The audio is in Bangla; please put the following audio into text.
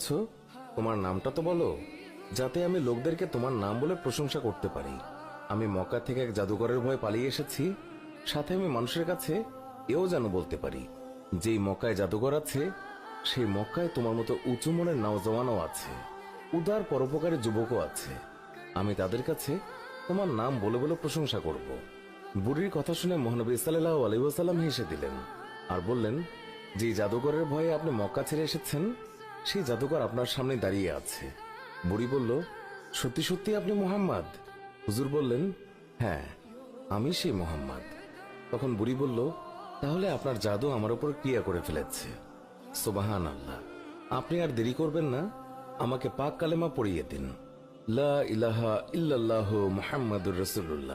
এসেছ, তোমার নামটা তো বলো, যাতে আমি লোকদেরকে তোমার নাম বলে প্রশংসা করতে পারি। আমি মক্কা থেকে এক জাদুকরের ভয়ে পালিয়ে এসেছি, সাথে আমি মানুষের কাছে এও যেন বলতে পারি, যেই মক্কায় জাদুকর আছে সেই মক্কায় তোমার মতো উঁচু মনের নওজওয়ানও আছে, উদার পরোপকারী যুবকও আছে। আমি তাদের কাছে তোমার নাম বলে বলে প্রশংসা করব। বুড়ির কথা শুনে মহানবী সাল্লাল্লাহু আলাইহি ওয়াসাল্লাম হেসে দিলেন আর বললেন, যে জাদুকরের ভয়ে আপনি মক্কা ছেড়ে এসেছেন সেই জাদুকর আপনার সামনে দাঁড়িয়ে আছে। বুড়ি বলল, সত্যি সত্যি আপনি মুহাম্মদ? হুজুর বললেন, হ্যাঁ, আমি সেই মুহাম্মদ। তখন বুড়ি বলল, তাহলে আপনার জাদু আমার উপর ক্রিয়া করে ফেলেছে। সুবহানাল্লাহ, আপনি আর দেরি করবেন না, আমাকে পাক কালেমা পড়িয়ে দিন, লা ইলাহা ইল্লাল্লাহু মুহাম্মাদুর রাসূলুল্লাহ।